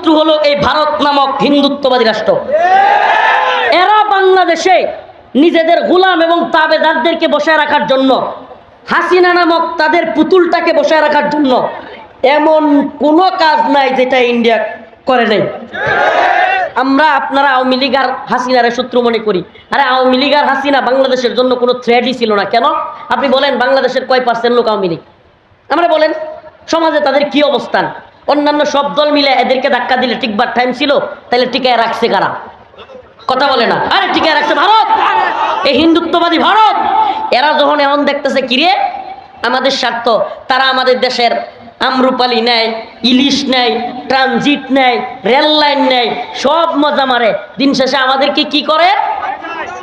শত্রু হলো এই ভারত নামক হিন্দুত্ববাদী রাষ্ট্র। এরা বাংলাদেশে নিজেদের গোলাম এবং তাবেদারদেরকে বসায় রাখার জন্য, হাসিনা নামক তাদের পুতুলটাকে বসায় রাখার জন্য এমন কোনো কাজ নাই যেটা ইন্ডিয়া করে নাই। আমরা আপনারা আওয়ামী লীগ আর হাসিনারে শত্রু মনে করি। আরে আওয়ামী লীগ আর হাসিনা বাংলাদেশের জন্য কোনো থ্রেটই ছিল না। কেন? আপনি বলেন বাংলাদেশের কয় % লোক আওয়ামী লীগ? আমরা বলেন সমাজে তাদের কি অবস্থান? অন্যান্য সব দল মিলে এদেরকে ধাক্কা দিলে টিকবার টাইম ছিল, তাহলে টিকায় রাখছে কারা? কথা বলে না। আরে টিকায় রাখছে ভারত, এই হিন্দুত্ববাদী ভারত। এরা যখন এমন দেখতেছে কিরে আমাদের স্বার্থ, তারা আমাদের দেশের আমরুপালি নেয়, ইলিশ নেয়, ট্রানজিট নেয়, রেল লাইন নেয়, সব মজা মারে। দিন শেষে আমাদেরকে কি করে?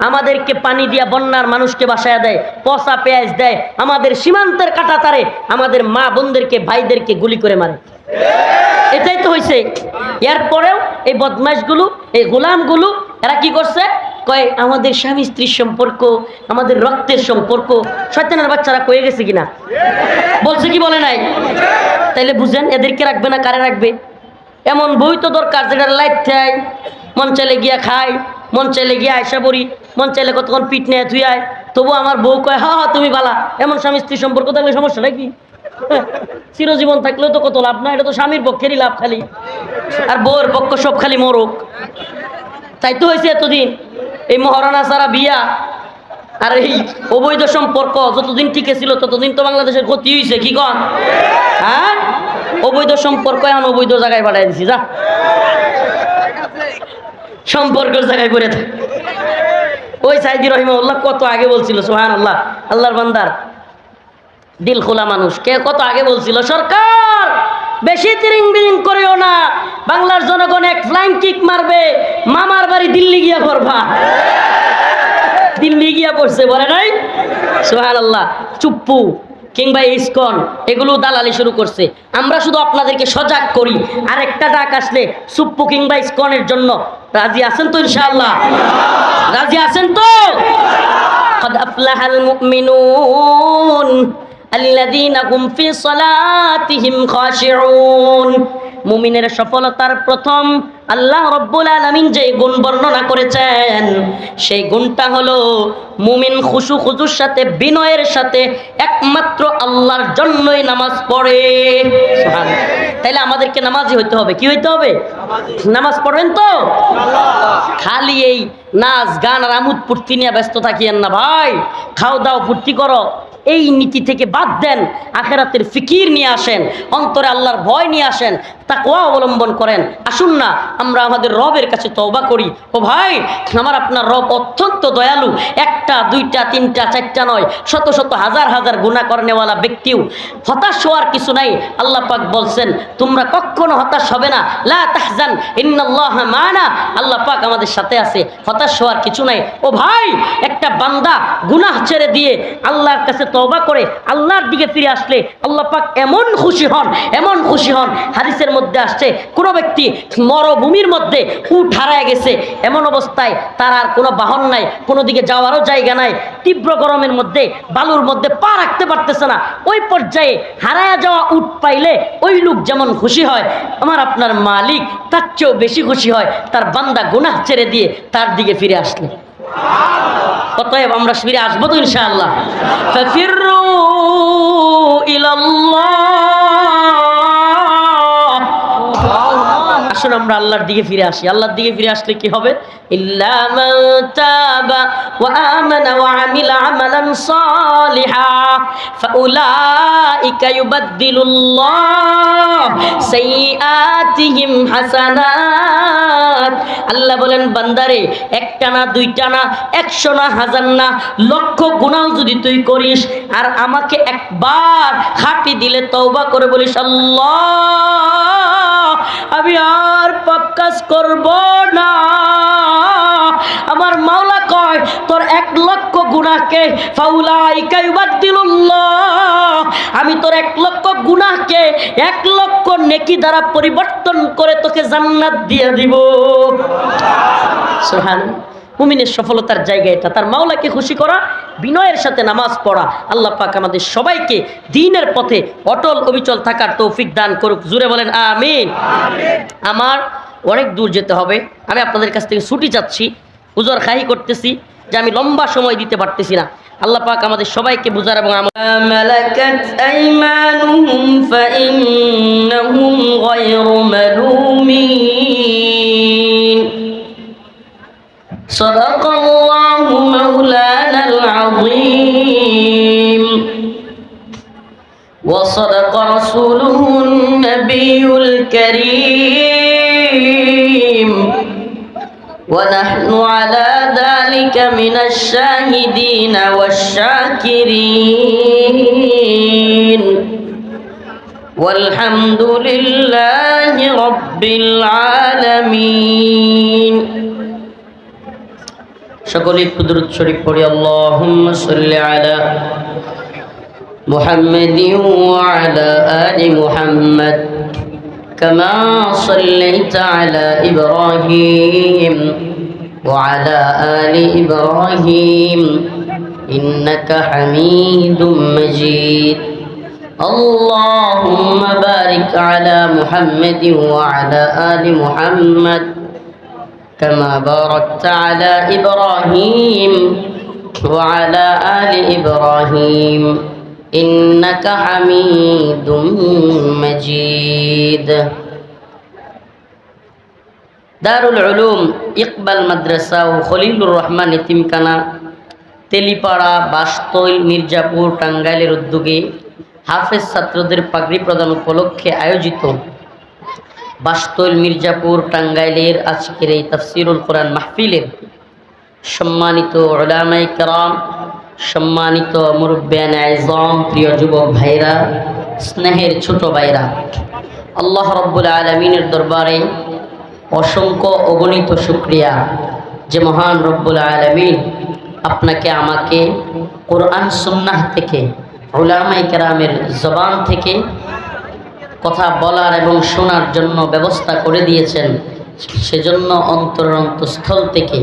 আমাদেরকে পানি দিয়া বন্যার মানুষকে বাসায় দেয়, পচা পেঁয়াজ দেয়, আমাদের সীমান্তের কাটা তারে, আমাদের মা বোনদেরকে ভাইদেরকে গুলি করে মারে। এটাই তো হয়েছে। এরপরেও এই বদমাইশগুলো, এই গোলামগুলো এরা কি করছে? কয় আমাদের স্বামী স্ত্রীর সম্পর্ক, আমাদের রক্তের সম্পর্ক। শয়তানের বাচ্চারা কয়ে গেছে কিনা? বলছে কি বলে নাই? তাইলে বুঝেন এদেরকে রাখবে না কারে রাখবে? এমন বই তো দরকার যেটা লাইট খায়, মন চাইলে গিয়া খায়, মন চাইলে গিয়া আয়সা পড়ি, মন চাইলে কতক্ষণ পিঠ নেয় ধুই আয়। তবু আমার বউ কয় হা তুমি বালা। এমন স্বামী স্ত্রীর সম্পর্ক থাকলে সমস্যা নাকি? চিরজীবন থাকলেও তো কত লাভ না, এটা তো স্বামীর পক্ষেরই লাভ খালি, আর বউয়ের পক্ষ সব খালি মরুক। তাই তো হয়েছে এতদিন এই মহারানা সারা বিয়া আর এই অবৈধ সম্পর্ক যতদিন টিকে ছিল ততদিন তো বাংলাদেশের ক্ষতি হয়েছে। কি কন? হ্যাঁ, অবৈধ সম্পর্ক এখন অবৈধ জায়গায় পাঠাই দিছি। যা সম্পর্কের জায়গায় করে থাকে। ওই সাইদি রহিমাহুল্লাহ কত আগে বলছিল, সুবহানাল্লাহ, আল্লাহর বান্দার দিল খোলা মানুষ, কে কত আগে বলছিল, সরকার বেশি তিরিং বিরিং করিও না, বাংলার জনগণ এক ফ্লাইং কিক মারবে, মামার বাড়ি দিল্লি গিয়া করবা। দিল্লি গিয়া করছে বলে নাই? সুবহানাল্লাহ। চুপ্পু কিংবা ইসকন এগুলো দালালি শুরু করছে। আমরা শুধু আপনাদেরকে সজাগ করি। আর একটা ডাক আসলে চুপ্পু কিংবা ইসকনের জন্য রাজি আছেন তো? ইনশাআল্লাহ রাজি আছেন তো? قد أفلح المؤمنون الذين هم في صلاتهم خاشعون। মুমিনের সফলতার প্রথম আল্লাহ রব্বুল আলামিন যে গুণ বর্ণনা করেছেন সেই গুণটা হলো মুমিন খুশু খুজুর সাথে, বিনয়ের সাথে একমাত্র আল্লাহর জন্যই নামাজ পড়ে। সুবহানাল্লাহ। তাইলে আমাদেরকে নামাজি হইতে হবে। কি হইতে হবে? নামাজ পড়বেন তো? খালি এই নাচ গান আর আমোদ ফুর্তি নিয়ে ব্যস্ত থাকিয়েন না ভাই। খাও দাও ফুর্তি করো, এই নীতি থেকে বাদ দেন। আখিরাতের ফিকির নিয়ে আসেন, অন্তরে আল্লাহর ভয় নিয়ে আসেন, তাকওয়া অবলম্বন করেন। আসুন না আমরা আমাদের রবের কাছে তওবা করি। ও ভাই, আমার আপনার রব অত্যন্ত দয়ালু। একটা দুইটা তিনটা চারটা নয়, শত শত হাজার হাজার গুনাহ করনেওয়ালা ব্যক্তিও হতাশ হওয়ার কিছু নাই। আল্লাহ পাক বলছেন তোমরা কখনো হতাশ হবে না, লা তাহজান ইন্নাল্লাহা মা'না। আল্লাহ পাক আমাদের সাথে আছে, হতাশ হওয়ার কিছু নাই। ও ভাই, একটা বান্দা গুনাহ ছেড়ে দিয়ে আল্লাহর কাছে তওবা করে আল্লাহর দিকে ফিরে আসলে আল্লাহ পাক এমন খুশি হন, এমন খুশি হন। হাদিসের মধ্যে আসছে কোনো ব্যক্তি মরুভূমির মধ্যে উট হারায় গেছে, এমন অবস্থায় তার আর কোনো বাহন নাই, কোনো দিকে যাওয়ারও জায়গা নাই, তীব্র গরমের মধ্যে বালুর মধ্যে পা রাখতে পারতেছে না, ওই পর্যায়ে হারায়া যাওয়া উট পাইলে ওই লোক যেমন খুশি হয়, আমার আপনার মালিক তার চেয়েও বেশি খুশি হয় তার বান্দা গুনাহ ছেড়ে দিয়ে তার দিকে ফিরে আসলে। অতএব আমরা ফিরে আসবো তো ইনশাআল্লাহ। ফাফিরু ইলাল্লাহ। আসুন আমরা আল্লাহর দিকে ফিরে আসি। আল্লাহর দিকে ফিরে আসলে কি হবে? ইল্লা মান তাবা ওয়া আমানা ওয়া আমিলা আমালান সালিহা ফাউলাইকা ইউবাদদিলুল্লাহ সাইয়্যাতিহিম হাসানাত। আল্লাহ বলেন বান্দারে, একটা না দুইটা না, 100 না, 1000 না, লক্ষ গুনাহ যদি তুই করিস আর আমাকে একবার খাঁটি দিলে তওবা করে বলিস আল্লাহ আমি আর পাপ কাজ করব না, আমার মাওলা কয় তোর 1 লক্ষ গুনাহকে ফাউলাইকা ইউবাদদিলুল্লাহ, আমি তোর 1 লক্ষ গুনাহকে 1 লক্ষ নেকি দ্বারা পরিবর্তন করে তোকে জান্নাত দিয়ে দিব। সুবহানাল্লাহ। মুমিনের সফলতার জায়গা এটা, তার মাওলাকে খুশি করা, বিনয়ের সাথে নামাজ পড়া। আল্লাহ পাক আমাদের সবাইকে দ্বীনের পথে অটল অবিচল থাকার তৌফিক দান করুক। জুড়ে বলেন আমিন। আমার অনেক দূর যেতে হবে, আমি আপনাদের কাছ থেকে ছুটি চাচ্ছি, হুজুর খাহি করতেছি যে আমি লম্বা সময় দিতে পারতেছি না। আল্লাহ পাক আমাদের সবাইকে বুঝার এবং মালাকাত আইমানুহুম ফাইন্নাহুম গায়রু মালুমিন। সাদাকাল্লাহু মাওলানাল আযীম ওয়া সাদাকা রাসূলুহুন নাবিয়ুল কারীম ونحن على ذلك من الشاهدين والشاكرين والحمد لله رب العالمين। সকলে কুদরত শরীফ পড়ি। আল্লাহুম্মা সাল্লি আলা মুহাম্মাদিন ওয়া আলা আলি মুহাম্মাদ كما صليت على إبراهيم وعلى آل إبراهيم إنك حميد مجيد। اللهم بارك على محمد وعلى آل محمد كما باركت على إبراهيم وعلى آل إبراهيم إنك حميد مجيد। দারুল উলুম ইকবাল মাদ্রাসা ও খলিলুর রহমান এতিমখানা, তেলিপাড়া, বাসতৈল, মির্জাপুর, টাঙ্গাইলের উদ্যোগে হাফেজ ছাত্রদের পাগড়ি প্রদান উপলক্ষে আয়োজিত বাসতৈল, মির্জাপুর, টাঙ্গাইলের আজকের এই তাফসিরুল কোরআন মাহফিলের সম্মানিত উলামায়ে কেরাম, সম্মানিত মুরব্বিয়ান আযম, প্রিয় যুবক ভাইরা, স্নেহের ছোট ভাইরা, আল্লাহ রাব্বুল আলামিনের দরবারে অসংখ্য অগণিত শুকরিয়া যে মহান রব্বুল আলামিন আপনাকে আমাকে কোরআন সুন্নাহ থেকে, উলামায়ে কেরামের জবান থেকে কথা বলার এবং শোনার জন্য ব্যবস্থা করে দিয়েছেন। সেজন্য অন্তরের অন্তঃস্থল থেকে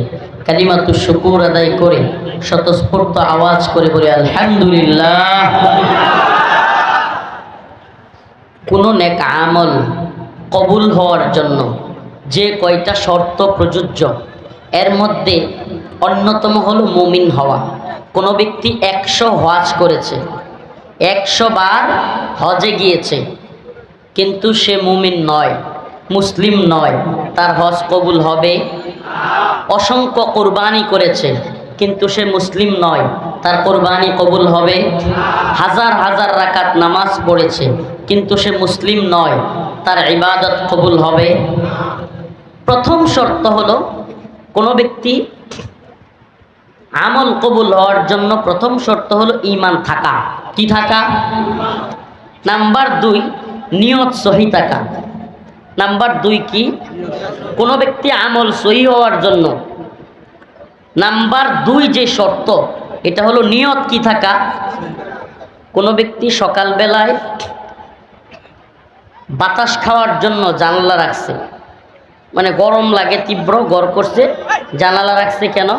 কালিমাতু শুকুর আদায় করে স্বতঃস্ফূর্ত আওয়াজ করে বলে আলহামদুলিল্লাহ। কোনো নেক আমল কবুল হওয়ার জন্য যে কয়টা শর্ত প্রযোজ্য, এর মধ্যে অন্যতম হলো মুমিন হওয়া। কোনো ব্যক্তি 100 হজ করেছে, 100 বার হজে গিয়েছে, কিন্তু সে মুমিন নয়, মুসলিম নয়, তার হজ কবুল হবে? অসংখ্য কোরবানি করেছে, কিন্তু সে মুসলিম নয়, তার কোরবানি কবুল হবে? হাজার হাজার রাকাত নামাজ পড়েছে, কিন্তু সে মুসলিম নয়, তার ইবাদত কবুল হবে? প্রথম শর্ত হলো কোনো ব্যক্তি আমল কবুল হওয়ার জন্য প্রথম শর্ত হলো ঈমান থাকা। কি থাকা? নাম্বার 2 নিয়ত সহি থাকা। নাম্বার 2 কি? কোনো ব্যক্তি আমল সহি হওয়ার জন্য নাম্বার 2 যে শর্ত, এটা হলো নিয়ত কি থাকা। কোনো ব্যক্তি সকালবেলায় বাতাস খাওয়ার জন্য জানালা রাখছে, মানে গরম লাগে, তীব্র গরম করছে, জানালা রাখছে কেন?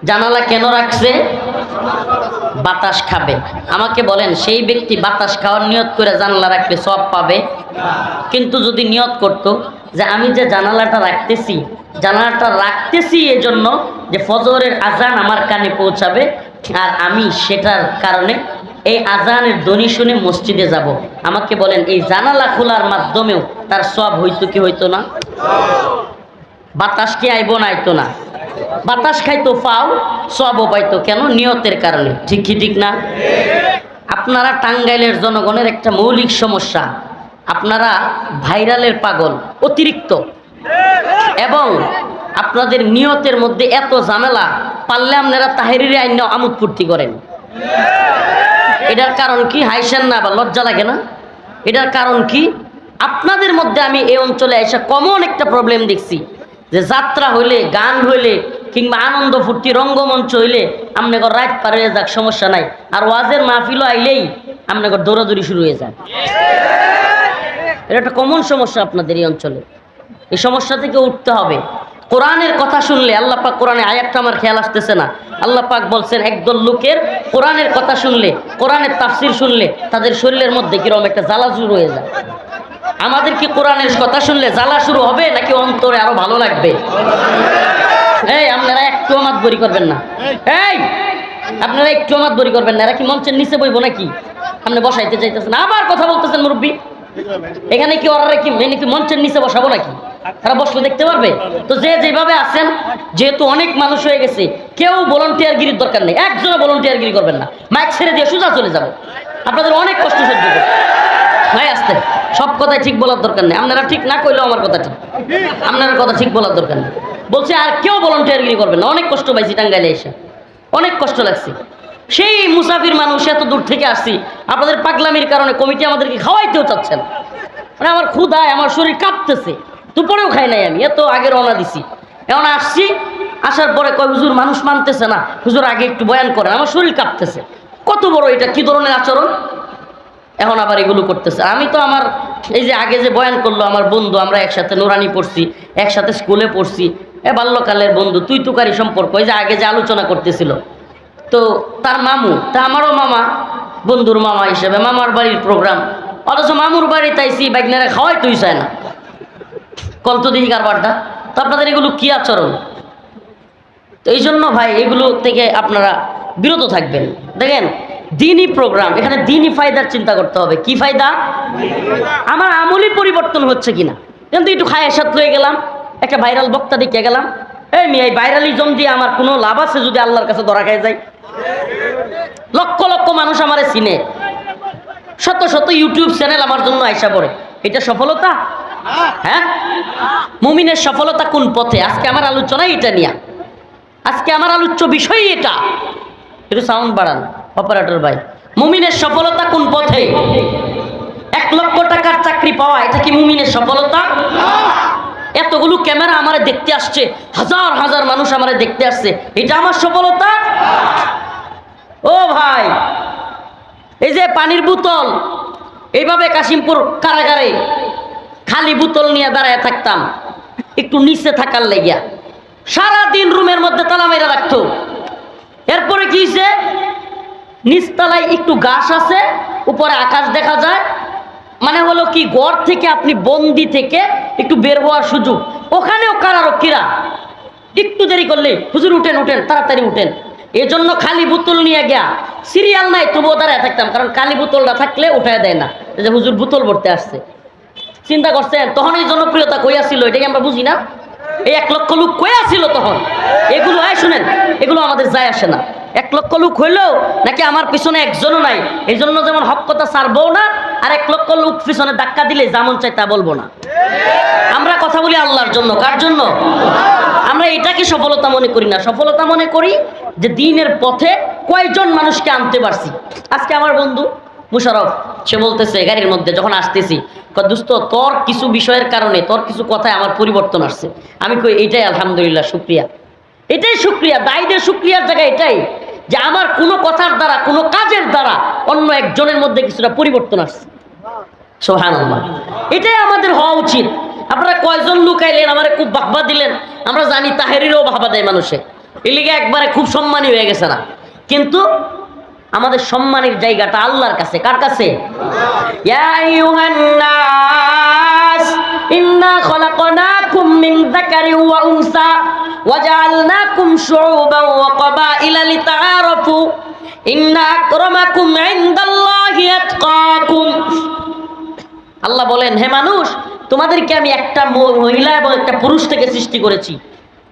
জানালা কেন রাখছে? বাতাস খাবে। আমাকে বলেন, সেই ব্যক্তি বাতাস খাওয়ার নিয়ত করে জানালা রাখলে সওয়াব পাবে? কিন্তু যদি নিয়ত করত যে আমি যে জানালাটা রাখতেছি এজন্য যে ফজরের আজান আমার কানে পৌঁছাবে, আর আমি সেটার কারণে এই আজানের ধ্বনি শুনে মসজিদে যাব, আমাকে বলেন এই জানালা খোলার মাধ্যমেও তার সওয়াব হইতো কি হইতো না? বাতাস কি আইবো না আইতো না? বাতাস খাইতো, পাও সওয়াবও পাইতো। কেন? নিয়তের কারণে। ঠিক কি ঠিক না? আপনারা টাঙ্গাইলের জনগণের একটা মৌলিক সমস্যা, আপনারা ভাইরালের পাগল অতিরিক্ত, এবং আপনাদের নিয়তের মধ্যে এত ঝামেলা, পারলে আপনারা তাহেরিরে আইন আমোদ ফুর্তি করেন। এটার কারণ কি? হাইসেন না বা লজ্জা লাগে না? এটার কারণ কি? আপনাদের মধ্যে আমি এই অঞ্চলে এসে কমন একটা প্রবলেম দেখছি, যে যাত্রা হইলে, গান হইলে, কিংবা আনন্দ ফুর্তি রঙ্গমঞ্চ হইলে আপনাকে রাত পার হয়ে যাক, সমস্যা নাই, আর ওয়াজের মাহফিলও আইলেই আপনাকে দৌড়াদৌড়ি শুরু হয়ে যায়। এটা একটা কমন সমস্যা আপনাদের এই অঞ্চলে। এই সমস্যা থেকে উঠতে হবে। কোরআনের কথা শুনলে, আল্লাহ পাক কোরআনে আয়াতটা আমার খেয়াল আসতেছে না, আল্লাহ পাক বলছেন একদল লোকের কোরআনের কথা শুনলে, কোরআনের তাফসির শুনলে তাদের শরীরের মধ্যে কিরকম একটা জ্বালা শুরু হয়ে যায়। আমাদের কি কোরআনের কথা শুনলে জ্বালা শুরু হবে নাকি অন্তরে আরো ভালো লাগবে? এই আপনারা একটু মাতবরি করবেন না, এই আপনারা একটু মাতবরি করবেন না। এরা কি মঞ্চের নিচে বইবো নাকি? আপনি বসাইতে চাইতেছেন, আবার কথা বলতেছেন মুরব্বী। এখানে কি ওরা কি মেনে কি মঞ্চের নিচে বসাবো নাকি? তারা বসলে দেখতে পারবে তো। যে যেভাবে আছেন, যেহেতু অনেক মানুষ হয়ে গেছে, কেউ ভলান্টিয়ার গিরির দরকার নেই, একজনে ভলান্টিয়ার গিরি করবেন না। মাইক ছেড়ে দিয়ে সোজা চলে যাবো, আপনাদের অনেক কষ্ট সহ্য করবে ভাই। আসতে সব কথাই ঠিক বলার দরকার নেই, আপনারা ঠিক না কইলেও আমার কথা ঠিক, আপনারা কথা ঠিক বলার দরকার নেই। বলছে আর কেউ ভলান্টিয়ার গিরি করবেন না। অনেক কষ্ট পাইছি টাঙ্গাইলে এসে, অনেক কষ্ট লাগছে। সেই মুসাফির মানুষ, এত দূর থেকে আসছি, আপনাদের পাগলামির কারণে কমিটি আমাদেরকে খাওয়াইতেও চাচ্ছেন। মানে আমার ক্ষুধায় আমার শরীর কাঁপতেছে, দুপুরেও খাই নাই আমি, এত আগে রওনা দিছি। এখন আসছি, আসার পরে কয় হুজুর মানুষ মানতেছে না, হুজুর আগে একটু বয়ান করেন, আমার শরীর কাঁপতেছে। কত বড় এটা, কি ধরনের আচরণ! এখন আবার এগুলো করতেছে। আমি তো আমার এই যে আগে যে বয়ান করলো আমার বন্ধু, আমরা একসাথে নুরানি পড়ছি, একসাথে স্কুলে পড়ছি, বাল্যকালের বন্ধু, তুই তুকারি সম্পর্ক, এই যে আগে যে আলোচনা করতেছিল, তো তার মামু, তা আমারও মামা, বন্ধুর মামা হিসেবে মামার বাড়ির প্রোগ্রাম, অথচ মামুর বাড়ি তাইছি বাইকনারা খাওয়াই তুই চায় না। কল তো দেখি কারবারটা। তো আপনাদের এগুলো কি আচরণ? তো এই জন্য ভাই এগুলো থেকে আপনারা বিরত থাকবেন। দেখেন দিনই প্রোগ্রাম, এখানে দিনই ফায়দার চিন্তা করতে হবে। কি ফায়দা? আমার আমলি পরিবর্তন হচ্ছে কিনা। কিন্তু একটু খায়ের সাথে হয়ে গেলাম, একটা ভাইরাল বক্তা দেখে গেলাম, এই মেয়ে ভাইরালিজম দিয়ে আমার কোনো লাভ আছে যদি আল্লাহর কাছে ধরা খাই যায়? লক্ষ লক্ষ মানুষ আমারে চিনে, শত শত ইউটিউব চ্যানেল আমার জন্য আইসা পড়ে, এটা সফলতা? হ্যাঁ, মুমিনের সফলতা কোন পথে? আজকে আমার আলোচনা এটা নিয়ে, আজকে আমার আলোচ্য বিষয় এটা। একটু সাউন্ড বাড়ান অপারেটর ভাই। মুমিনের সফলতা কোন পথে? 1 লক্ষ টাকার চাকরি পাওয়া, এটা কি মুমিনের সফলতা? এতগুলো ক্যামেরা আমারে দেখতে আসছে, হাজার হাজার মানুষ আমারে দেখতে আসছে, এটা আমার সফলতা? ও ভাই, এই যে পানির বোতল, এইভাবে কাশিমপুর কারাগারে খালি বোতল নিয়ে দাঁড়ায় থাকতাম একটু নিচে থাকার লেগিয়া, সারাদিন রুমের মধ্যে তালা মেরে রাখতো। এরপরে কি হয়েছে, নিচতলায় একটু ঘাস আছে, উপরে আকাশ দেখা যায়, মানে হলো কি ঘর থেকে আপনি বন্দি থেকে একটু বের হওয়ার সুযোগ। ওখানেও কারারক্ষীরা একটু দেরি করলে হুজুর উঠেন উঠেন তাড়াতাড়ি উঠেন, এজন্য খালি বোতল নিয়ে গিয়া, সিরিয়াল নাই তবুও দাঁড়ায় থাকতাম, কারণ খালি বোতলটা থাকলে উঠায় দেয় না, যে হুজুর বোতল ভরতে আসছে। চিন্তা করছেন তখন এই জনপ্রিয়তা কই আসছিল? এটাকে আমরা বুঝি না। এই 1 লক্ষ লোক কই আসছিল তখন? এগুলো শুনেন, এগুলো আমাদের যায় আসে না। 1 লক্ষ লোক হইলেও নাকি আমার পিছনে একজনও নাই, এই জন্য যেমন হক কথা ছাড়বো না, আর 1 লক্ষ লোক পিছনে ধাক্কা দিলে যেমন চাই তা বলবো না। আমরা কথা বলি আল্লাহর জন্য। কার জন্য? আমরা এটাকে সফলতা মনে করি না, সফলতা মনে করি যে দিনের পথে কয়জন মানুষকে আনতে পারছি। আজকে আমার বন্ধু মুশারফ, সে বলতেছে গাড়ির মধ্যে যখন আসতেছি, দোস্ত তোর কিছু বিষয়ের কারণে, তোর কিছু কথায় আমার পরিবর্তন আসছে। আমি কই এইটাই আলহামদুলিল্লাহ, শুক্রিয়া, এটাই শুক্রিয়া। দায়ীদের শুক্রিয়ার জায়গায় এটাই যে আমার কোনো কথার দ্বারা, কোনো কাজের দ্বারা অন্য একজনের মধ্যে কিছুটা পরিবর্তন আসছে। সুবহানাল্লাহ, এটাই আমাদের হওয়া উচিত। আপনারা কয়জন লোক আইলেন, আমার খুব বাহবা দিলেন, আমরা জানি তাহেরিরও বাহবা দেয় মানুষে, এই লিগে একবারে খুব সম্মানী হয়ে গেছে না, কিন্তু আমাদের সম্মানের জায়গাটা আল্লাহর কাছে। কার কাছে? ইয়া আইয়ুহান নাস ইন্না খলাকনাকুম মিন যাকারিন ওয়া উনসা ওয়া জাআলনাকুম শুউবান ওয়া ক্বাবাইলা লিতাআরাফু ইন্না আকরামাকুম ইনদাল্লাহি আতকাকুম। আল্লাহ বলেন, হে মানুষ, তোমাদেরকে আমি একটা মহিলা এবং একটা পুরুষ থেকে সৃষ্টি করেছি।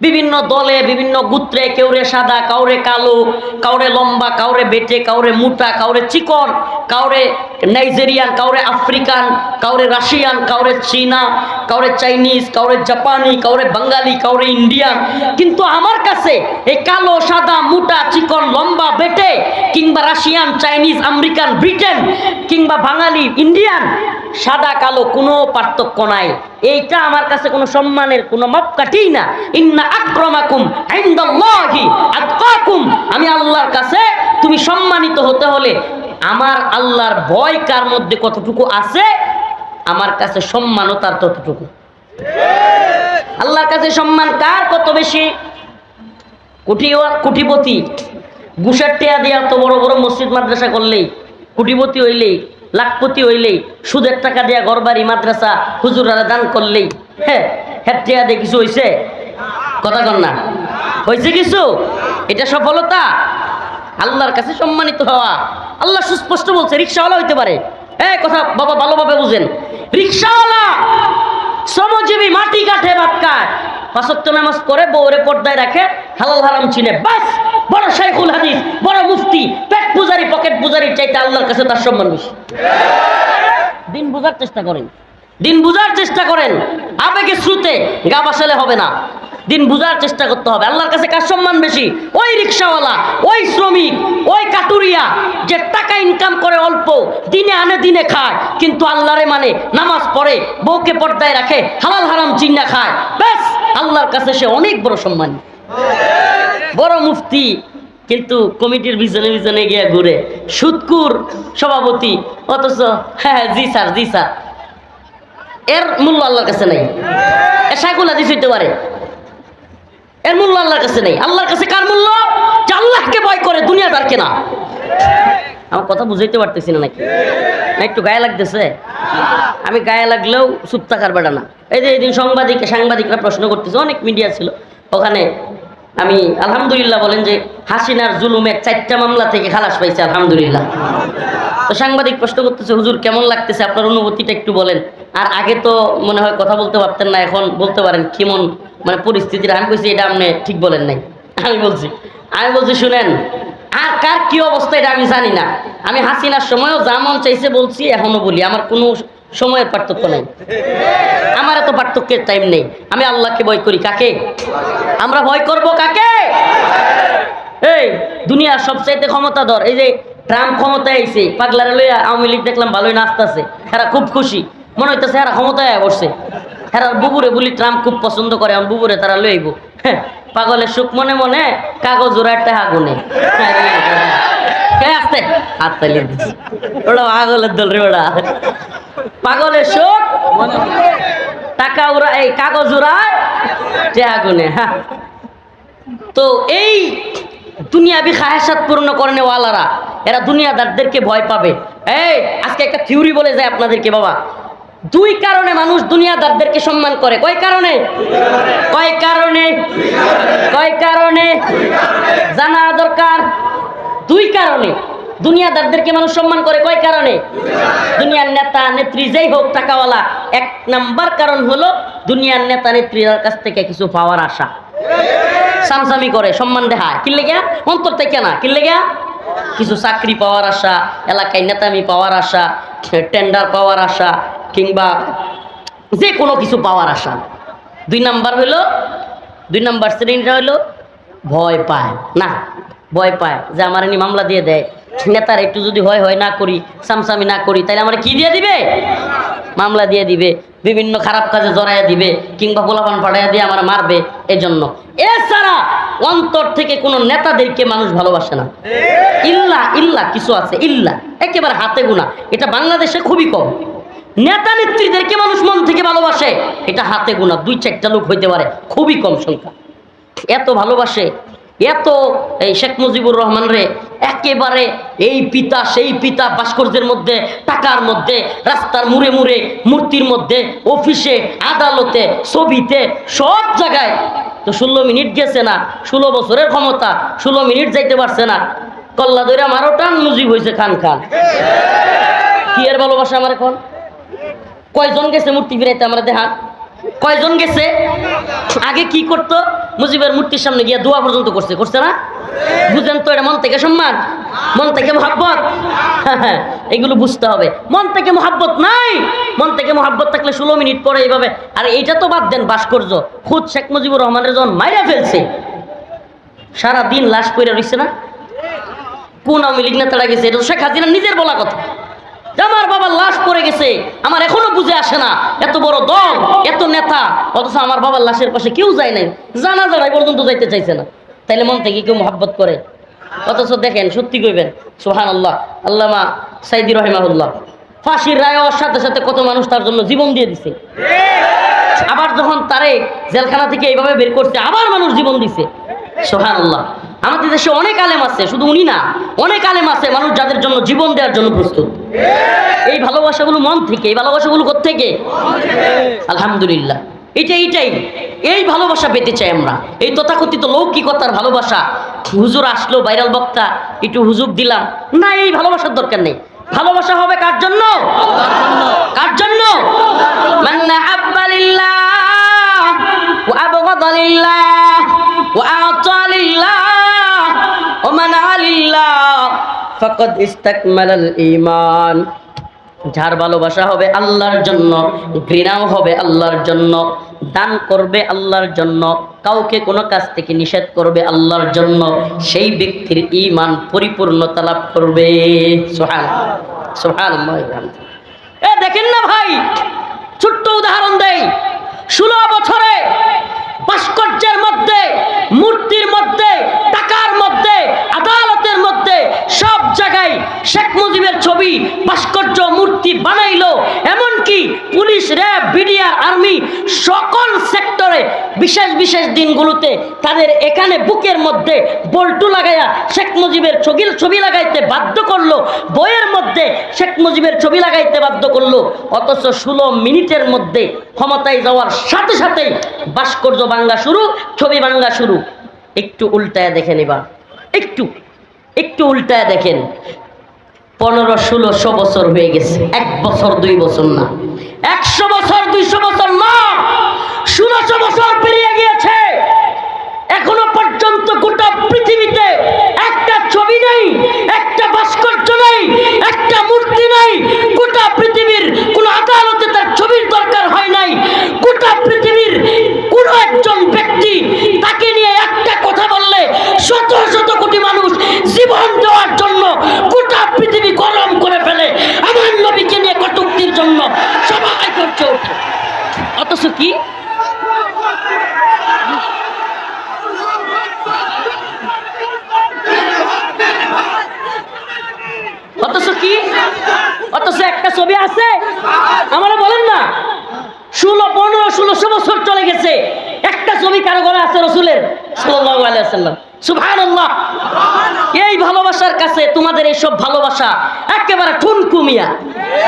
বিভিন্ন দলে, বিভিন্ন গোত্রে, কেউরে সাদা, কাউরে কালো, কাউরে লম্বা, কাউরে বেটে, কাউরে মোটা, কাউরে চিকন, কাউরে নাইজেরিয়ান, কাউরে আফ্রিকান, কাউরে রাশিয়ান, কাউরে চীনা, কাউরে চাইনিজ, কাউরে জাপানি, কাউরে বাঙালি, কাউরে ইন্ডিয়ান। কিন্তু আমার কাছে এই কালো, সাদা, মোটা, চিকন, লম্বা, বেটে, কিংবা রাশিয়ান, চাইনিজ, আমেরিকান, ব্রিটেন, কিংবা বাঙালি, ইন্ডিয়ান, সাদা কালো কোনো পার্থক্য নাই। এইটা আমার কাছে কোনো সম্মানের কোনো মাপকাঠি না। ইন্না আকরামাকুম ইনদাল্লাহি আতকাকুম। আমি আল্লাহর কাছে, তুমি সম্মানিত হতে হলে আমার আল্লাহর ভয় কার মধ্যে কতটুকু আছে, আমার কাছে সম্মানও তার ততটুকু। আল্লাহর কাছে সম্মান কার কত বেশি? কোটিপতি ঘুষের টেয়া দিয়ে এত বড় বড় মসজিদ মাদ্রাসা করলেই, কোটিপতি হইলেই, লাখপতি হইলেই, সুদের টাকা দিয়া ঘরবাড়ি মাদ্রাসা হুজুরারা দান করলেই হ্যাঁ টেয়া দিয়ে কিছু হয়েছে? কথা কন না, হয়েছে কিছু? এটা সফলতা? আল্লাহর কাছে সম্মানিত হওয়া। আল্লাহ সুস্পষ্ট বলছে রিক্সাওয়ালা হইতে পারে। কথা বাবা ভালোভাবে বুঝেন, রিক্সাওয়ালা শ্রমজীবী, মাটি কাঠে ভাত খায়, 5 ওয়াক্ত নামাজ পড়ে, বউরে পর্দায় রাখে, হালাল হারাম চিনে, বাস বড় শাইখুল হাদিস, বড় মুফতি, পেট পূজারি, পকেট পূজারির চাইতে আল্লাহর কাছে তার সম্মান বেশি। দিন বুঝার চেষ্টা করেন, দিন বুঝার চেষ্টা করেন। আবেগে শ্রুতে গা বাসালে হবে না, দিন বুঝার চেষ্টা করতে হবে। আল্লাহর কাছে কার সম্মান বেশি? ওই রিক্সাওয়ালা, ওই শ্রমিক, ওই কাটুরিয়া যে টাকা ইনকাম করে অল্প, দিনে আনে দিনে খায়, কিন্তু আল্লাহরে মানে, নামাজ পড়ে, বউকে পর্দায় রাখে, হালাল হারাম চিন্না খায়, ব্যাস আল্লাহর কাছে সে অনেক বড় সম্মান। বড় মুফতি কিন্তু কমিটির পিছনে পিছনে গিয়ে ঘুরে, সুদকুর সভাপতি, অথচ হ্যাঁ জি স্যার জি স্যার, এর মূল্য আল্লাহর কাছে নেই। শাইখুল হাদিস হইতে পারে, এর মূল্য আল্লাহর কাছে নেই। আল্লাহর কাছে কার মূল্য? যে আল্লাহকে ভয় করে, দুনিয়াদারকে না। আমার কথা বুঝাইতে পারতেছি না নাকি? একটু গায়ে লাগতেছে? আমি গায়ে লাগলেও চুপ থাকার বেড়া না। এই যে এদিন সাংবাদিকরা প্রশ্ন করতেছে, অনেক মিডিয়া ছিল ওখানে, আমি আলহামদুলিল্লাহ বলেন যে হাসিনার জুলুমের 4টা মামলা থেকে খালাস পাইছে আলহামদুলিল্লাহ। তো সাংবাদিক প্রশ্ন করতেছে, হুজুর কেমন লাগতেছে, আপনার অনুভূতিটা একটু বলেন। আর আগে তো মনে হয় কথা বলতে পারতেন না, এখন বলতে পারেন, কেমন মানে পরিস্থিতিটা? আমি কইছি এটা আপনি ঠিক বলেন নাই। আমি বলছি শুনেন, আর কার কি অবস্থা এটা আমি জানি না। আমি হাসিনার সময়ও যা মন চাইছে বলছি, এখনো বলি, আমার কোনো সময়ের পার্থক্য নাই, আমার এত পার্থক্যের টাইম নেই। আমি আল্লাহকে ভয় করি। কাকে আমরা ভয় করব? কাকে? এই দুনিয়ার সবচাইতে ক্ষমতাধর, এই যে ট্রাম্প ক্ষমতায় আইছে, পাগলারে লইয়া আওয়ামী লীগ দেখলাম ভালোই নাচতেছে, এরা খুব খুশি, মনে হইতেছে এরা ক্ষমতায় বসছে। এরা বুবুরে বলি ট্রাম্প খুব পছন্দ করে, আমার বুবুরে তারা লইব। হ্যাঁ, পাগলের সুখ মনে মনে কাগজ ওরা একটা আগুনে আসতে হাত তালিয়ে দিচ্ছে, ওটা পাগলের দল রে, ওরা পাগলের সুখ টাকা ওরা, এই কাগজ ওরায় আগুনে। হ্যাঁ, তো এই দুনিয়াবি খায়সাত পূর্ণ করনে ওয়ালারা, এরা দুনিয়াদারদেরকে ভয় পাবে। এই আজকে একটা থিওরি বলে যায় আপনাদেরকে বাবা, 2 কারণে মানুষ দুনিয়াদারদেরকে সম্মান করে। কয় কারণে? কয় কারণে? কয় কারণে? জানা দরকার। 2 কারণে দুনিয়াদারদেরকে মানুষ সম্মান করে। কয় কারণে? দুনিয়ার নেতা নেত্রী যেই হোক টাকাওয়ালা, 1 নাম্বার কারণ হলো দুনিয়ার নেতা নেত্রীর কাছ থেকে কিছু পাওয়ার আশা। সামসামি করে, সম্মান দেখায়, কিনলে গিয়া অন্তর থেকে না, কিনলে গিয়া কিছু চাকরি পাওয়ার আশা, এলাকায় নেতামি পাওয়ার আশা, টেন্ডার পাওয়ার আশা, কিংবা যে কোনো কিছু পাওয়ার আশা। 2 নাম্বার হইল, 2 নাম্বার শ্রেণীটা হইলো ভয় পায় না, ভয় পায় যে আমার এনে মামলা দিয়ে দেয়, নেতার একটু যদি হয় না করি, সামসামি না করি, তাহলে আমার কি দিয়ে দিবে? মামলা দিয়ে দিবে, বিভিন্ন খারাপ কাজে জড়াইয়া দিবে, কিংবা পোলাপান পাঠাইয়া দিয়ে আমার মারবে। এজন্য এছাড়া অন্তর থেকে কোনো নেতাদেরকে মানুষ ভালোবাসে না। ইল্লা কিছু আছে, ইল্লা একেবারে হাতে গোনা, এটা বাংলাদেশে খুবই কম। নেতা নেত্রীদেরকে মানুষ মন থেকে ভালোবাসে, এটা হাতে গোনা 2-4টা লোক হইতে পারে, খুবই কম সংখ্যা। এত ভালোবাসে, এত এই শেখ মুজিবুর রহমান রে একেবারে এই পিতা সেই পিতা, ভাস্কর্যের মধ্যে, টাকার মধ্যে, রাস্তার মুড়ে মুড়ে, মূর্তির মধ্যে, অফিসে, আদালতে, ছবিতে, সব জায়গায়। তো 16 মিনিট গেছে না, 16 বছরের ক্ষমতা, 16 মিনিট যাইতে পারছে না, কল্লা দইরা মারো টান, মুজিব হয়েছে খান। কি এর ভালোবাসা আমার এখন? কয়জন গেছে মূর্তি ফিরাইতে আমরা দেখান? কয়জন গেছে? আগে কি করতো? মুজিবের মূর্তির সামনে গিয়া দোয়া পর্যন্ত করছে না? বুঝেন তো, এটা মন থেকে সম্মান, মন থেকে মোহাব্বত। এগুলো বুঝতে হবে। মন থেকে মোহাব্বত নাই, মন থেকে মোহাব্বত থাকলে 16 মিনিট পরে এইভাবে। আর এইটা তো বাদ দেন, ভাস্কর্য খুদ শেখ মুজিবুর রহমানের যখন মাইরা ফেলছে, সারাদিন লাশ পড়ে রয়েছে না? কোন আওয়ামী লীগ নেতারা গেছে? এটা তো শেখ হাসিনা নিজের বলা কথা, আমার বাবার লাশ পড়ে গেছে। আমার এখনো বুঝে আসে না, এত বড় দল, এত নেতা, অথচ আমার বাবার লাশের পাশে কেউ যায় নাই, জানাজায় পর্যন্ত যাইতে চাইছে না। তাইলে মন থেকে কেউ মহব্বত করে? অথচ দেখেন, সত্যি কইবেন সুবহানাল্লাহ, আল্লামা সাইদি রহিমাহুল্লাহ ফাঁসির রায় হওয়ার সাথে সাথে কত মানুষ তার জন্য জীবন দিয়ে দিছে। আবার যখন তারে জেলখানা থেকে এইভাবে বের করছে আবার মানুষ জীবন দিছে। সুবহানাল্লাহ। আমাদের দেশে অনেক আলেম আছে, শুধু উনি না, অনেক আলেম আছে মানুষ যাদের জন্য জীবন দেওয়ার জন্য প্রস্তুত। এই ভালোবাসাগুলো মন থেকে, এই ভালোবাসাগুলো কোত্থেকে? আলহামদুলিল্লাহ। এইটাই এই ভালোবাসা পেতে চাই আমরা। এই তথাকথিত লৌকিকতার ভালোবাসা, হুজুর আসলো ভাইরাল বক্তা একটু হুজুর দিলাম না, এই ভালোবাসার দরকার নেই। ভালোবাসা হবে কার জন্য? কার জন্য? মান আহাব্বা লিল্লাহ ওয়া আবগাদা লিল্লাহ ওয়া আতা লিল্লাহ ওয়া মানা লিল্লাহ ফাকাদ ইসতাকমালাল ঈমান। যার ভালোবাসা হবে আল্লাহর জন্য, ঘৃণাও হবে আল্লাহর জন্য, দান করবে আল্লাহর জন্য, কাউকে কোনো কাজ থেকে নিষেধ করবে আল্লাহর জন্য, সেই ব্যক্তির ঈমান পরিপূর্ণতা লাভ করবে। সুবহানাল্লাহ। দেখেন না ভাই, ছোট্ট উদাহরণ দেই। 16 বছরে ভাস্কর্যের মধ্যে, মূর্তির মধ্যে, টাকার মধ্যে, আদালতের মধ্যে সব জায়গায় শেখ মুজিবের ছবি, ভাস্কর্য, মূর্তি বানাইলো। এমনকি পুলিশ, র্যাব, বিডিআর, আর্মি সকল সেক্টরে বিশেষ দিনগুলোতে তাদের এখানে বুকের মধ্যে বল্টু লাগাইয়া শেখ মুজিবের ছবি লাগাইতে বাধ্য করলো, বইয়ের মধ্যে শেখ মুজিবের ছবি লাগাইতে বাধ্য করলো। অথচ 16 মিনিটের মধ্যে ক্ষমতায় যাওয়ার সাথে সাথেই ভাস্কর্য ভাঙ্গা শুরু, ছবি ভাঙ্গা শুরু। একটু উল্টায় দেখেন, এবার একটু উল্টায় দেখেন। 1500-1600 বছর হয়ে গেছে, 1 বছর 2 বছর না, 100 বছর 200 বছর না, 1600 বছর পেরিয়ে গিয়েছে। এখনো পর্যন্ত গোটা পৃথিবীতে একটা ছবি নেই, একটা ভাস্কর্য নেই, একটা মূর্তি নেই। গোটা পৃথিবীর কোন আদালতে তার ছবির দরকার হয় নাই। গোটা পৃথিবীর কোন একজন ব্যক্তি তাকে নিয়ে একটা কথা বললে শত শত কোটি মানুষ জীবন দেওয়ার জন্য গোটা পৃথিবী গরম করে ফেলে। আমার নবীকে নিয়ে কটূক্তির জন্য সবাই করছে ওঠে। অথচ কি অথচ একটা ছবি আছে, আমরা বলেন না 1500-1600 বছর চলে গেছে, একটা ছবি কারো ঘরে আছে রসুলের সাল্লাল্লাহু আলাইহি ওয়াসাল্লাম। সুবহানাল্লাহ। এই ভালোবাসার কাছে তোমাদের এইসব ভালোবাসা একেবারে ঠুনকুমিয়া।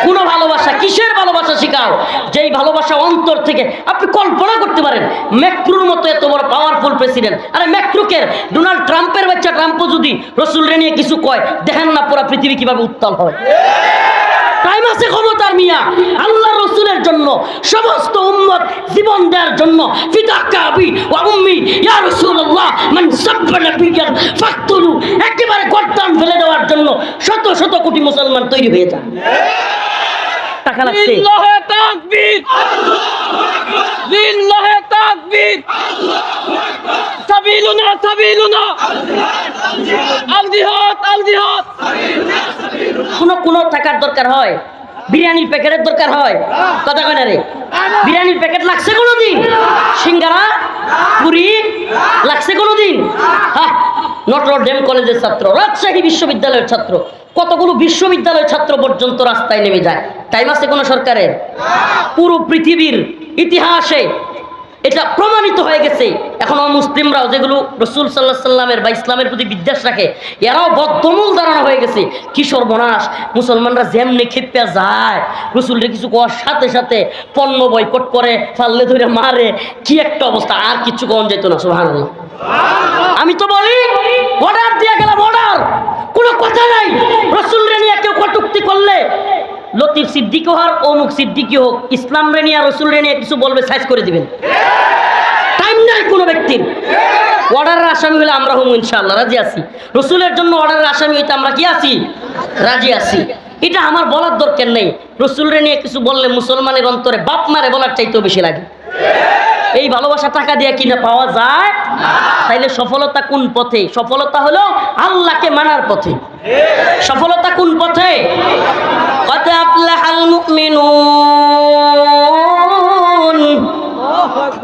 কোন ভালোবাসা, কিসের ভালোবাসা শিখাও? যেই ভালোবাসা অন্তর থেকে আপনি কল্পনা করতে পারেন। ম্যাক্রোর মতো এত বড় পাওয়ারফুল প্রেসিডেন্ট, আরে ম্যাক্রোকে ডোনাল্ড ট্রাম্পের বাচ্চা ট্রাম্পও যদি রসুলরে নিয়ে কিছু কয়, দেখেন না পুরো পৃথিবী কিভাবে উত্তাল হয়। টাইম আছে ক্ষমতার মিয়া। আল্লাহ রসুলের জন্য সমস্ত উম্মত জীবন দেওয়ার জন্য ফিদাকা আবি ওয়া উম্মি ইয়া রাসূলুল্লাহ মান সাব্বা নাবিয়ান ফাকতুলু, একেবারে গর্দান ফেলে দেওয়ার জন্য শত শত কোটি মুসলমান তৈরি হয়ে যায়। টাকা লাগছে। লিল্লাহি তাকবীর, লিল্লাহি তাকবীর, সাবিলুনা সাবিলুনা, আল জিহাদ আল জিহাদ। কোন টাকার দরকার হয়? বিরিয়ানির প্যাকেটের দরকার হয়? কথা কয় না রে। বিরিয়ানির প্যাকেট লাগছে কোনোদিন? সিঙ্গারা, পুরি লাগছে কোনোদিন? হ্যাঁ, নটরডেম কলেজের ছাত্র, রাজশাহী বিশ্ববিদ্যালয়ের ছাত্র, কতগুলো বিশ্ববিদ্যালয়ের ছাত্র পর্যন্ত রাস্তায় নেমে যায়। টাইম আছে কোন সরকারের? পুরো পৃথিবীর ইতিহাসে এটা প্রমাণিত হয়ে গেছে। এখন মুসলিমরাও যেগুলো রসুল সাল্লাল্লাহু আলাইহি সাল্লামের বা ইসলামের প্রতি বিদ্বেষ রাখে, এরাও বদ্ধমূল ধারণা হয়ে গেছে। কি সর্বনাশ, মুসলমানরা যেমনি খেপে যায়, রসুলরে কিছু করার সাথে সাথে পণ্য বয়কট করে, ফাল্লে ধরে মারে, কি একটা অবস্থা। আর কিছু কম যেত না। সুবহানাল্লাহ। আমি তো বলি অর্ডার দিয়ে গেলাম, অর্ডার, কোনো কথা নাই। রসুলরে নিয়ে কেউ কটূক্তি করলে, লতিফ সিদ্দিকী হোক, অমুক সিদ্দিকী হোক, ইসলাম রে নিয়ে রসুল রে নিয়ে কিছু বলবে, সাইজ করে দিবেন। টাইম নাই কোনো ব্যক্তির। অর্ডারের আসামি হলে আমরা হম ইনশাআল্লাহ, রাজি আছি। রসুলের জন্য অর্ডারের আসামি হইতে আমরা কি আছি? রাজি আছি। এটা আমার বলার দরকার নেই। রসুল রে নিয়ে কিছু বললে মুসলমানের অন্তরে বাপ মারে বলার চাইতেও বেশি লাগে। এই ভালোবাসা টাকা দিয়ে কিনা পাওয়া যায়? তাইলে সফলতা কোন পথে? সফলতা হলো আল্লাহকে মানার পথে। সফলতা কোন পথে? কদ আফলাহাল মুমিনুন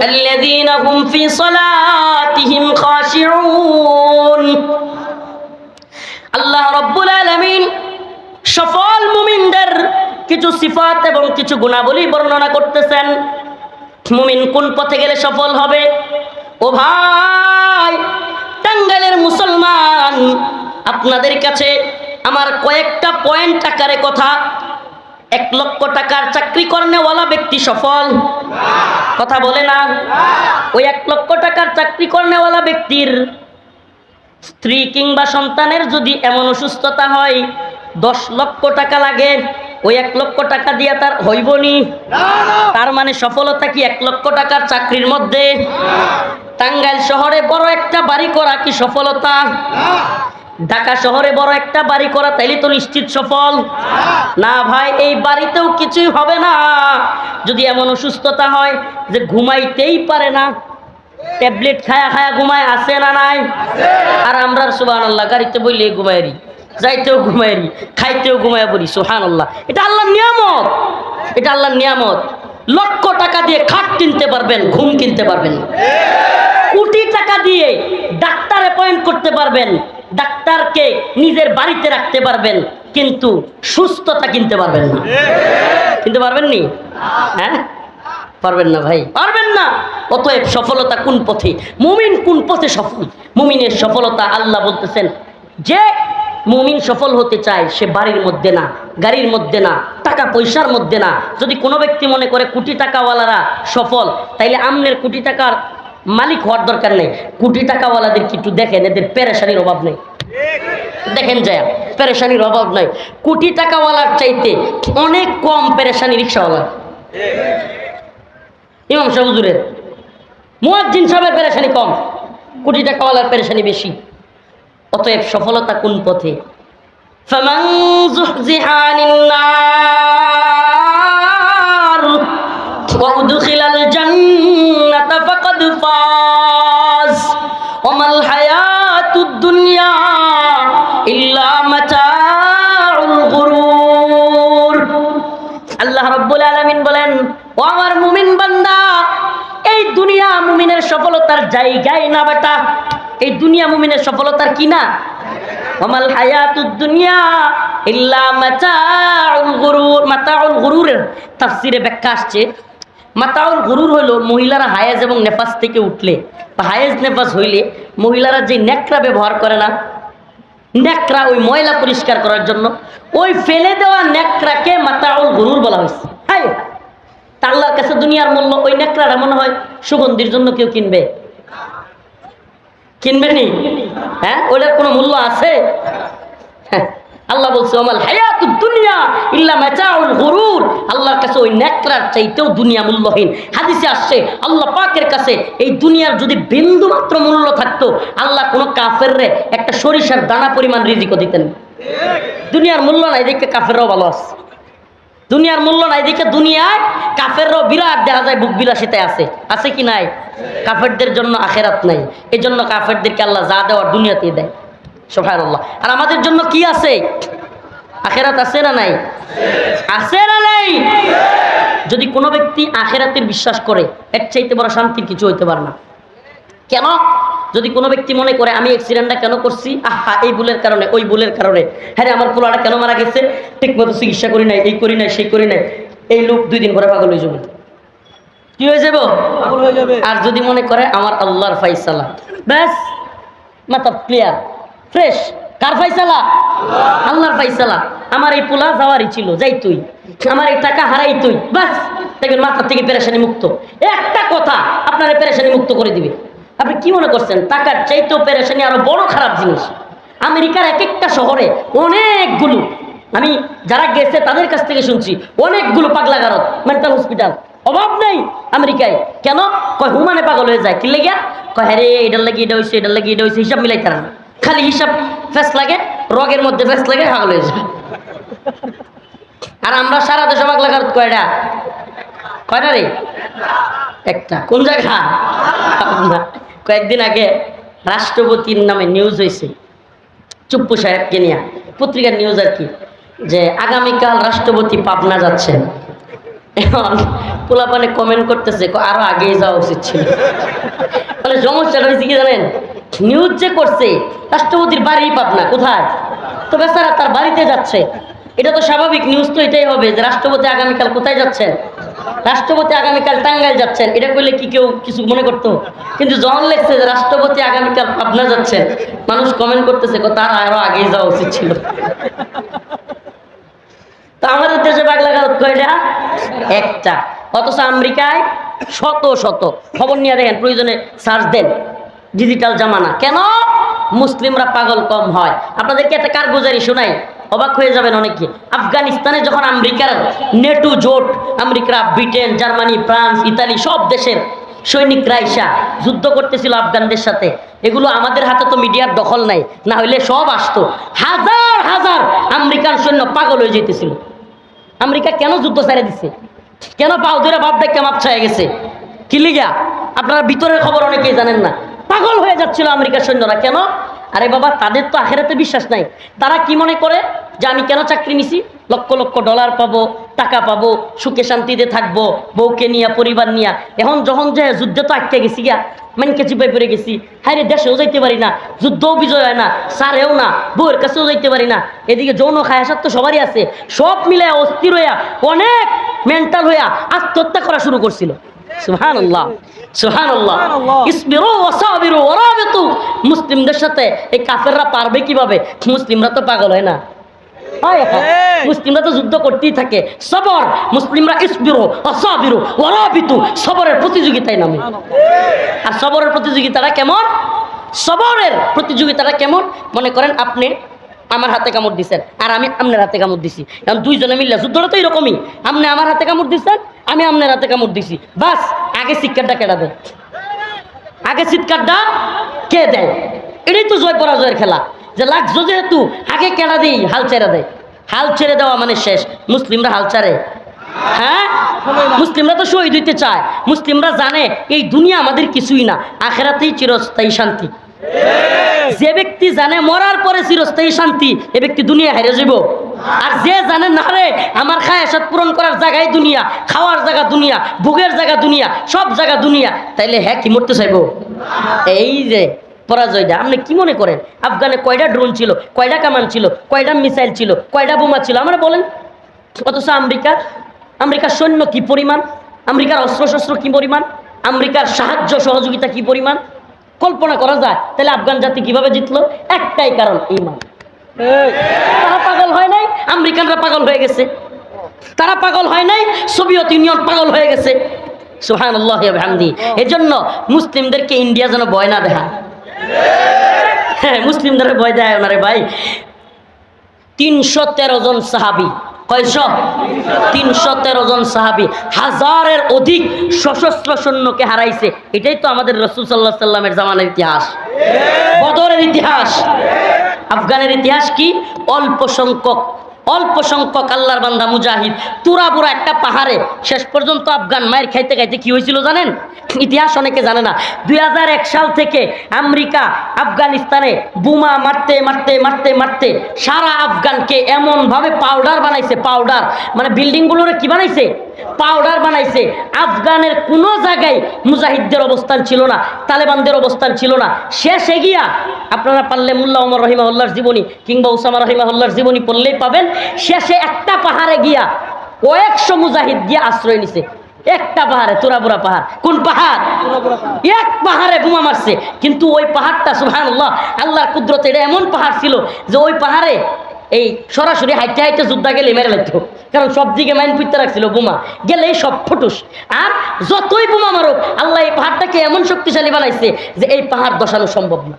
আল্লাযীনা হুম ফি সালাতিহিম খাশিউন। আল্লাহ রাব্বুল আলামিন সফল মুমিনদের কিছু সিফাত এবং কিছু গুণাবলী বর্ণনা করতেছেন। মুমিন কোন পথে গেলে সফল হবে? ও ভাই টাঙ্গাইলের মুসলমান, আপনাদের কাছে আমার কয়েকটা পয়েন্ট আকারে কথা। 1 লক্ষ টাকার চাকরি করেওয়ালা ব্যক্তি সফল? কথা বলে না। ওই 1 লক্ষ টাকার চাকরি করেওয়ালা ব্যক্তির স্ত্রী কিংবা সন্তানের যদি এমন অসুস্থতা হয় 10 লক্ষ টাকা লাগে, ওই 1 লক্ষ টাকা দিয়ে তার হইবনি? তার মানে সফলতা কি 1 লক্ষ টাকার চাকরির মধ্যে? টাঙ্গাইল শহরে বড় একটা বাড়ি করা কি সফলতা? ঢাকা শহরে বড় একটা বাড়ি করা তাইলে তো নিশ্চিত সফল না ভাই। এই বাড়িতেও কিছুই হবে না যদি এমন অসুস্থতা হয় যে ঘুমাইতেই পারে না, ট্যাবলেট খায়া খায়া ঘুমায়, আছে না নাই? আর আমরা সুবহানাল্লাহ গাড়িতে বইলে ঘুমাইরি, যাইতেও ঘুমাইরি, খাইতেও ঘুমায় পড়ি। সুবহানাল্লাহ, এটা আল্লাহর নিয়ামত, এটা আল্লাহর নিয়ামত। লক্ষ টাকা দিয়ে খাট কিনতে পারবেন, ঘুম কিনতে পারবেন না। কোটি টাকা দিয়ে ডাক্তার অ্যাপয়েন্ট করতে পারবেন, ডাক্তারকে নিজের বাড়িতে রাখতে পারবেন, কিন্তু সুস্থতা কিনতে পারবেন না। কিনতে পারবেন নি? হ্যাঁ পারবেন না ভাই, পারবেন না। অতএব সফলতা কোন পথে? মুমিন কোন পথে সফল? মুমিনের সফলতা আল্লাহ বলতেছেন যে মুমিন সফল হতে চায় সে বাড়ির মধ্যে না, গাড়ির মধ্যে না, টাকা পয়সার মধ্যে না। যদি কোনো ব্যক্তি মনে করে কোটি টাকাওয়ালারা সফল, তাইলে আমনের কোটি টাকার মালিক হওয়ার দরকার নেই। কোটি টাকাওয়ালাদের কিছু দেখেন, এদের পেরেশানির অভাব নেই। দেখেন যায় পেরেশানির অভাব নাই। কোটি টাকাওয়ালার চাইতে অনেক কম পেরেশানি রিক্সাওয়ালা। ইমাম সাহেব হুজুরের, মুয়াজ্জিন সাহেবের পেরেশানি কম, কোটি টাকাওয়ালার পেরেশানি বেশি। অতএব সফলতা কোন পথে? ফামান যুহজিহা আনিন নার ওয়া উদখিলাল জান্নাতা ফাকাদ ফাজ ওয়া মাল হায়াতুদ দুনিয়া ইল্লা মাতাউল গুরুর। আল্লাহ রাব্বুল আলামিন বলেন, ও আমার মুমিন বান্দা, এই দুনিয়া মুমিনের সফলতার জায়গায় না বেটা। এই দুনিয়া মুমিনের সফলতার কি না? ওয়ামাল হায়াতুদ দুনিয়া ইল্লা মাতাউল গুরুর। মাতাউল গুরুরের তাফসিরে ব্যাখ্যা আসছে, মাতাউল গুরুর হলো মহিলারা হায়েজ এবং নেফাস থেকে উঠলে বা হায়েজ নেফাস হইলে মহিলারা যে নেকড়া ব্যবহার করে না, নেকড়া, ওই ময়লা পরিষ্কার করার জন্য ওই ফেলে দেওয়া নেকড়াকে মাতাউল গুরুর বলা হয়েছে। আল্লাহর কাছে দুনিয়ার মূল্য, ওই নেকড়াটা মনে হয় সুগন্ধির জন্য কেউ কিনবে? কিনবে নি? হ্যাঁ, ওটার কোনো মূল্য আছে? হ্যাঁ, আল্লাহ বলছে ওমাল হায়াতুদ দুনিয়া ইল্লা মাতাউল গুরুর। আল্লাহর কাছে ওই নেকড়ার চাইতেও দুনিয়া মূল্যহীন। হাদিসে আসছে আল্লাহ পাকের কাছে এই দুনিয়ার যদি বিন্দু মাত্র মূল্য থাকতো, আল্লাহ কোনো কাফেররে একটা সরিষার দানা পরিমাণ রিজিকও দিতেন। দুনিয়ার মূল্য নাই দেখে কাফেররাও ভালো আছে। দুনিয়ার মূল্য নাই দেখে দুনিয়ায় কাফেররাও বিরাট দেখা যায় বুক বিলাসিতায় আছে। আছে কি নাই? কাফেরদের জন্য আখেরাত নাই, এই জন্য কাফেরদেরকে আল্লাহ যা দেওয়ার দুনিয়াতেই দেয়। সুবহানাল্লাহ। আর আমাদের জন্য কি আছে? আখেরাত আছে না নাই? আছে না নাই? যদি কোনো ব্যক্তি আখেরাতের বিশ্বাস করে, এর চাইতে বড় শান্তির কিছু হইতে পারে না। কেন? যদি কোনো ব্যক্তি মনে করে আমি অ্যাক্সিডেন্টটা কেন করছি, আহা এই ভুলের কারণে, ওই ভুলের কারণে, হ্যাঁ আমার পোলাটা কেন মারা গেছে, ঠিক মতো চিকিৎসা করি নাই, এই করি নাই, সেই করি নাই, এই লোক 2 দিন পরে পাগল হয়ে যাবে। কি হয়ে যাব? পাগল হয়ে যাবে। আর যদি মনে করে আমার আল্লাহর ফায়সালা, ব্যাস মাথা ক্লিয়ার, ফ্রেশ। কার ফায়সালা? আল্লাহর ফায়সালা। আমার এই পোলা যাওয়ারই ছিল, যাই তুই, আমার এই টাকা হারাই তুই, ব্যাস দেখবেন মাথার থেকে পেরেশানি মুক্ত। একটা কথা আপনারা পেরেশানি মুক্ত করে দিবে। আপনি কি মনে করছেন টাকার চাইতেও পেরেশানি আরো বড় খারাপ জিনিস? আমেরিকার এক একটা শহরে অনেকগুলো, আমি যারা গেছে তাদের কাছ থেকে শুনছি, অনেকগুলো পাগলাগারদ, মেন্টাল হসপিটাল অভাব নেই আমেরিকায়। কেন? কয় হুমানে পাগল হয়ে যায়। কি লেগে? কয় হ্যাঁ রে এটার লাগে এটা হয়েছে, এটার লাগে এটা হয়েছে, হিসাব মিলাইতে না, খালি হিসাব ফেস লাগে, রগের মধ্যে ফেস লাগে, পাগল হয়ে যায়। আর আমরা সারা দেশে পাগলাগারদ কয়টা? কয়টা রে? একটা। কোন জায়গা? কয়েকদিন আগে রাষ্ট্রপতির নামে নিউজ হয়েছে, চুপ্পু সাহেবকে নিয়ে, পত্রিকার নিউজ আর কি, যে আগামীকাল রাষ্ট্রপতি পাবনা যাচ্ছেন। এখন পোলাপানে কমেন্ট করতেছে আরো আগেই যাওয়া উচিত ছিল। মানে সমস্যাটা হয়েছে কি জানেন? নিউজ যে করছে রাষ্ট্রপতির বাড়ি পাবনা, কোথায়? তো বেচারা তার বাড়িতে যাচ্ছে। এটা তো স্বাভাবিক, নিউজ তো এটাই হবে যে রাষ্ট্রপতি আগামীকাল কোথায় যাচ্ছেন? রাষ্ট্রপতি আগামীকাল টাঙ্গাইল যাচ্ছেন, এটা করলে কি কেউ কিছু মনে করতো? কিন্তু যখন লেখছে যে রাষ্ট্রপতি আগামীকাল পাবনা যাচ্ছেন, মানুষ কমেন্ট করতেছে তার আরো আগেই যাওয়া উচিত ছিল। তো আমাদের দেশে বাংলা গায়ক কয়টা? একটা। অথচ আমেরিকায় শত শত। খবর নিয়ে দেখেন, প্রয়োজনে সার্চ দেন, ডিজিটাল জামানা। কেন? মুসলিমরা পাগল কম হয়। আপনাদেরকে একটা কারগুজারি শোনাই, অবাক হয়ে যাবেন অনেকে। আফগানিস্তানে যখন আমেরিকার নেটো জোট, America, Britain, Germany, France, Italy সব দেশের সৈনিকরা আইসা যুদ্ধ করতেছিল আফগানদের সাথে, এগুলো আমাদের হাতে তো মিডিয়ার দখল নাই, না হইলে সব আসতো। হাজার হাজার আমেরিকান সৈন্য পাগল হয়ে যেতেছিল। আমেরিকা কেন যুদ্ধ ছেড়ে দিচ্ছে? কেন পাও ধরে বাপ দেখতে মাপ ছায় গেছে? কি লিগা? আপনারা ভিতরের খবর অনেকেই জানেন না। পাগল হয়ে যাচ্ছিল আমেরিকার সৈন্যরা। কেন? আরে বাবা, তাদের তো আখেরাতে বিশ্বাস নাই। তারা কি মনে করে যে আমি কেন চাকরি নিছি, লক্ষ লক্ষ ডলার পাবো, টাকা পাবো, সুখে শান্তিতে থাকবো, বউকে নিয়ে, পরিবার নিয়ে। এখন যখন যে যুদ্ধে তো আটকে গেছি গিয়া, মানকে চিপাই পড়ে গেছি, হাই রে, দেশেও যাইতে পারি না, যুদ্ধও বিজয় হয় না, সারেও না, বউয়ের কাছেও যাইতে পারি না, এদিকে যৌন খায়াসাত তো সবারই আছে, সব মিলে অস্থির হইয়া, অনেক মেন্টাল হইয়া আত্মহত্যা করা শুরু করছিল। সুবহানাল্লাহ, সুবহানাল্লাহ। ইসবিরু ওয়াসাবিরু ওয়ারাবিতু। মুসলিমদের সাথে এই কাফেররা পারবে কিভাবে? মুসলিমরা তো পাগল হয় না। মুসলিমরা তো যুদ্ধ করতেই থাকে। সবর, মুসলিমরা ইসবিরু ওয়াসাবিরু ওয়ারাবিতু, সবরের প্রতিযোগিতায় নামে। আর সবরের প্রতিযোগিতাটা কেমন? সবরের প্রতিযোগিতাটা কেমন? মনে করেন আপনি আমার হাতে কামড় দিচ্ছেন আর আমি আপনার হাতে কামড় দিছি, কারণ দুইজনে মিললে যুদ্ধটা তো এরকমই। আপনি আমার হাতে কামড় দিচ্ছেন, আমি আপনার হাতে কামড় দিছি, বাস আগে চিৎকারটা কেটে দেয়। আগে চিৎকারটা কে দেয়? এটাই তো জয় পরাজয়ের খেলা। যে লাগছো যেহেতু আগে কেডা দিই, হাল ছেড়ে দেয়। হাল ছেড়ে দেওয়া মানে শেষ। মুসলিমরা হাল ছাড়ে? হ্যাঁ, মুসলিমরা তো শহীদ হইতে চায়। মুসলিমরা জানে এই দুনিয়া আমাদের কিছুই না, আখেরাতেই চিরস্থায়ী শান্তি। যে ব্যক্তি জানে মরার পরে চিরস্থায়ী শান্তি, এ ব্যক্তি দুনিয়া হেরে যাব। আর যে জানে না রে আমার খায়াসাত পূরণ করার জায়গায় দুনিয়া, খাওয়ার জায়গা দুনিয়া, ভোগের জায়গা দুনিয়া, সব জায়গা দুনিয়া, তাইলে হ্যাঁ কি মরতে চাইব? এই যে পরাজয়টা। আপনি কি মনে করেন আফগানে কয়টা ড্রোন ছিল, কয়টা কামান ছিল, কয়টা মিসাইল ছিল, কয়টা বোমা ছিল? আমরা বলেন। অথচ আমেরিকার সৈন্য কি পরিমাণ, আমেরিকার অস্ত্রশস্ত্র কি পরিমাণ, আমেরিকার সাহায্য সহযোগিতা কি পরিমাণ, কল্পনা করা যায়? তাহলে আফগান জাতি কিভাবে জিতলো? একটাই কারণ, ঈমান। তারা পাগল হয় নাই, আমেরিকানরা পাগল হয়ে গেছে। তারা পাগল হয় নাই, সোভিয়েত ইউনিয়ন পাগল হয়ে গেছে। সুবহানাল্লাহ ওয়া বিহামদিহি। এজন্য মুসলিমদেরকে ইন্ডিয়া যেন ভয় না দেখায়। হ্যাঁ, মুসলিমদের ভয় দেয় না রে ভাই। 313 জন সাহাবী, কয়শ? 313 জন সাহাবী, হাজারের অধিক সশস্ত্র সৈন্যকে হারাইছে। এটাই তো আমাদের রাসূল সাল্লাল্লাহু আলাইহি সাল্লামের জামানার ইতিহাস, বদরের ইতিহাস। আফগানের ইতিহাস কি? অল্প সংখ্যক আল্লাহর বান্দা মুজাহিদ তুরাবুরা একটা পাহাড়ে শেষ পর্যন্ত আফগান মায়ের খাইতে খাইতে কি হয়েছিল জানেন? ইতিহাস অনেকে জানে না। 2001 সাল থেকে আমেরিকা আফগানিস্তানে বোমা মারতে মারতে মারতে মারতে সারা আফগানকে এমনভাবে পাউডার বানাইছে। পাউডার মানে বিল্ডিংগুলোরে কি বানাইছে? পাউডার বানাইছে। আফগানের কোনো জায়গায় মুজাহিদদের অবস্থান ছিল না, তালেবানদের অবস্থান ছিল না। শেষে গিয়া আপনারা পারলে মোল্লা ওমর রহিমাহুল্লাহর জীবনী কিংবা উসামা রহিমাহুল্লাহর জীবনী পড়লেই পাবেন, শেষে একটা পাহাড়ে গিয়া কয়েকশো মুজাহিদ গিয়া আশ্রয় নিছে। একটা পাহাড়ে, তুরাবুরা পাহাড়। কোন পাহাড়? এক পাহাড়ে বোমা মারছে। কিন্তু ওই পাহাড়টা সুবহানাল্লাহ, আল্লাহর কুদরতে, এটা এমন পাহাড় ছিল যে ওই পাহাড়ে এই সরাসরি হাইটে হাইটে যোদ্ধা গেলে মেরে লাগতো, কারণ সব দিকে মাইন পুঁততে রাখছিল বোমা, গেলেই সব ফুটুস। আর যতই বোমা মারুক, আল্লাহ এই পাহাড়টাকে এমন শক্তিশালী বানাইছে যে এই পাহাড় ধসানো সম্ভব না।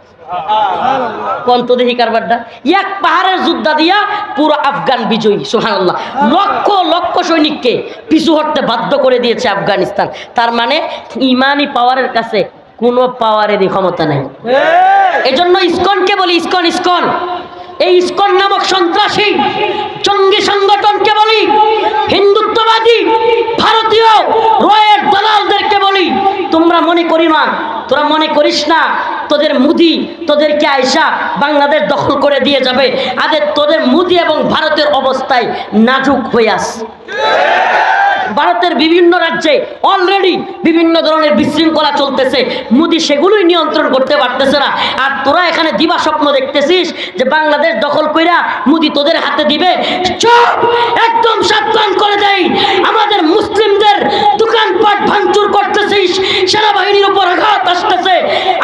কন্তদেহী কারবারটা এক পাহাড়ের যোদ্ধা দিয়া পুরো আফগান বিজয়ী। সুবহানাল্লাহ, লক্ষ লক্ষ সৈনিককে পিছু হটতে বাধ্য করে দিয়েছে আফগানিস্তান। তার মানে ইমানি পাওয়ারের কাছে কোনো পাওয়ারেরই ক্ষমতা নাই। এজন্য ইসকনকে বলি ইসকন। ইসকন, এই ইসকন নামক সন্ত্রাসী জঙ্গি সংগঠনকে বলি, হিন্দুত্ববাদী ভারতীয় রয়ের দালালদেরকে বলি, তোমরা মনে করি না, তোরা মনে করিস না তোদের মুদি তোদেরকে আইসা বাংলাদেশ দখল করে দিয়ে যাবে। তোদের মুদি এবং ভারতের অবস্থায় নাজুক হয়ে আস। ভারতের বিভিন্ন রাজ্যে অলরেডি বিভিন্ন ধরনের বিশৃঙ্খলা চলতেছে, মোদি সেগুলোই নিয়ন্ত্রণ করতে পারতেছে না। আর তোরা এখানে দিবা স্বপ্ন দেখতেছিস যে বাংলাদেশ দখল কইরা মোদি তোদের হাতে দিবে। চুপ, একদম সাবধান করে দেই, আমাদের মুসলিমদের দোকানপাট ভাঙচুর করতেছিস, সেনাবাহিনীর উপর আঘাত আসতেছে,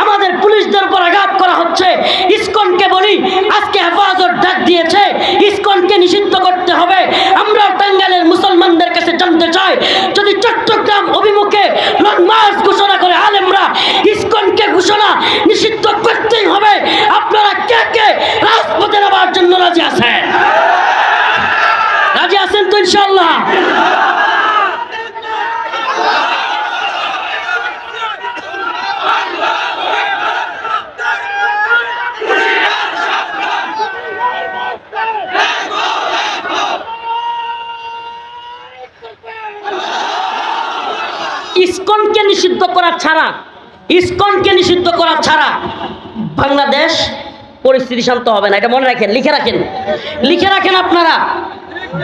আমাদের পুলিশদের উপর আঘাত করা হচ্ছে। ইসকনকে বলি, আজকে হেফাজত ডাক দিয়েছে, ইসকনকে নিষিদ্ধ করতে হবে। আমরা টাঙ্গাইলের মুসলমানদের কাছে জানতে চাই, যদি চট্টগ্রাম অভিমুখে লং মার্চ ঘোষণা করে আলেমরা, ইসকনকে ঘোষণা নিষিদ্ধ করতেই হবে। আপনারা কে কে রাজপথে নামার জন্য রাজি আছেন? রাজি আছেন তো ইনশাআল্লাহ? ইসকনকে নিষিদ্ধ করা ছাড়া, ইসকনকে নিষিদ্ধ করা ছাড়া বাংলাদেশ পরিস্থিতি শান্ত হবে না। এটা মনে রাখেন, লিখে রাখেন, লিখে রাখেন আপনারা।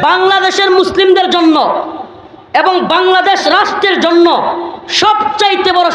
বাংলাদেশের মুসলিমদের জন্য এবং বাংলাদেশ রাষ্ট্রের জন্য সবচাইতে বড়